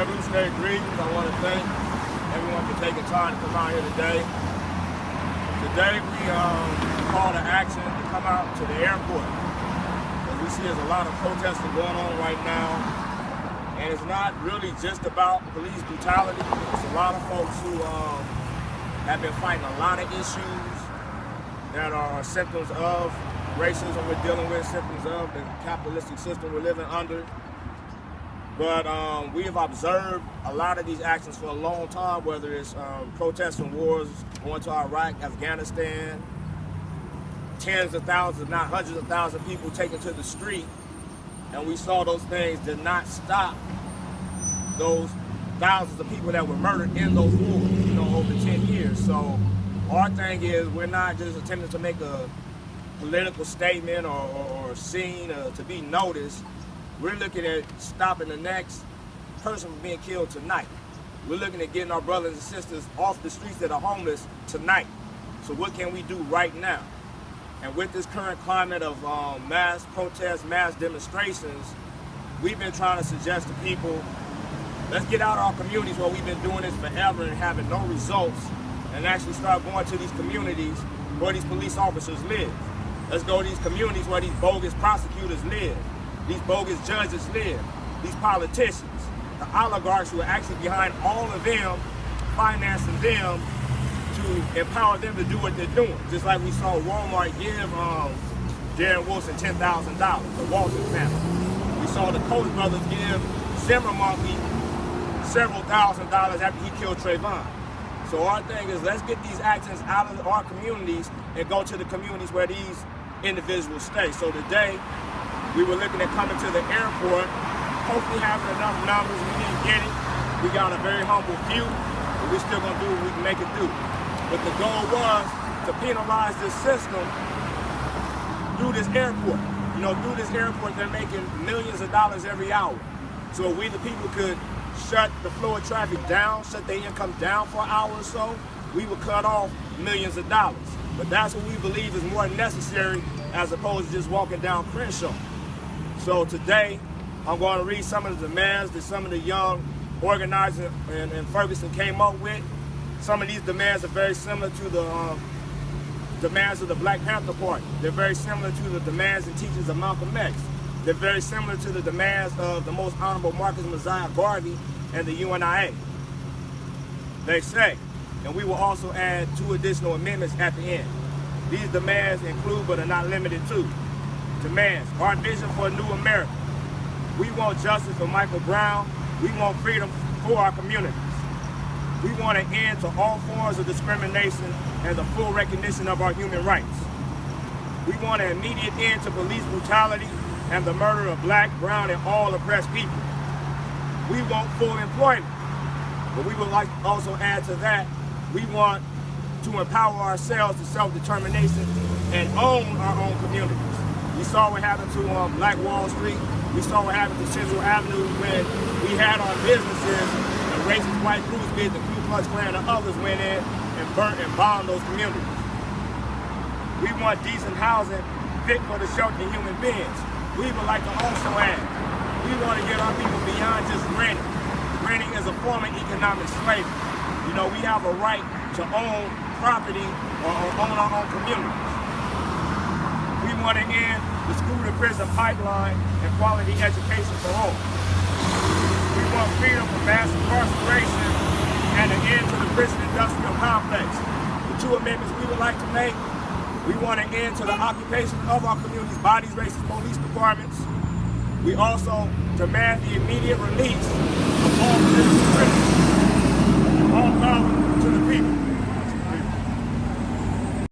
Revolutionary greetings. I want to thank everyone for taking time to come out here today. Today we called to action to come out to the airport. As we see, there's a lot of protesting going on right now. And it's not really just about police brutality. It's a lot of folks who have been fighting a lot of issues that are symptoms of racism we're dealing with, symptoms of the capitalistic system we're living under. But we have observed a lot of these actions for a long time, whether it's protesting wars going to Iraq, Afghanistan, tens of thousands, if not hundreds of thousands of people taken to the street. And we saw those things did not stop those thousands of people that were murdered in those wars, over 10 years. So our thing is, we're not just attempting to make a political statement or scene to be noticed. We're looking at stopping the next person from being killed tonight. We're looking at getting our brothers and sisters off the streets that are homeless tonight. So what can we do right now? And with this current climate of mass protests, mass demonstrations, we've been trying to suggest to people, let's get out of our communities where we've been doing this forever and having no results, and actually start going to these communities where these police officers live. Let's go to these communities where these bogus prosecutors live, these bogus judges live, these politicians, the oligarchs who are actually behind all of them, financing them to empower them to do what they're doing. Just like we saw Walmart give Darren Wilson $10,000, the Walton family. We saw the Koch brothers give Zimmer Monkey several $1,000s after he killed Trayvon. So our thing is, let's get these actions out of our communities and go to the communities where these individuals stay. So today, we were looking at coming to the airport, hopefully having enough numbers. We didn't get it. We got a very humble few, but we're still gonna do what we can make it do. But the goal was to penalize this system through this airport. Through this airport, they're making millions of dollars every hour. So if we, the people, could shut the flow of traffic down, shut their income down for an hour or so, we would cut off millions of dollars. But that's what we believe is more necessary as opposed to just walking down Crenshaw. So today, I'm going to read some of the demands that some of the young organizers in Ferguson came up with. Some of these demands are very similar to the demands of the Black Panther Party. They're very similar to the demands and teachings of Malcolm X. They're very similar to the demands of the most honorable Marcus Mosiah Garvey and the UNIA. They say, and we will also add 2 additional amendments at the end. These demands include, but are not limited to, demands: our vision for a new America. We want justice for Michael Brown. We want freedom for our communities. We want an end to all forms of discrimination and the full recognition of our human rights. We want an immediate end to police brutality and the murder of Black, brown, and all oppressed people. We want full employment, but we would like to also add to that, we want to empower ourselves to self-determination and own our own communities. We saw what happened to Black Wall Street. We saw what happened to Central Avenue when we had our businesses, and racist white groups, be it the Ku Klux Klan and others, went in and burnt and bombed those communities. We want decent housing fit for the sheltering human beings. We would like to also add, we want to get our people beyond just renting. Renting is a form of economic slavery. We have a right to own property or own our own communities. We want to end the school-to-prison pipeline and quality education for all. We want freedom from mass incarceration and an end to the prison industrial complex. The 2 amendments we would like to make: we want an end to the occupation of our communities by these racist police departments. We also demand the immediate release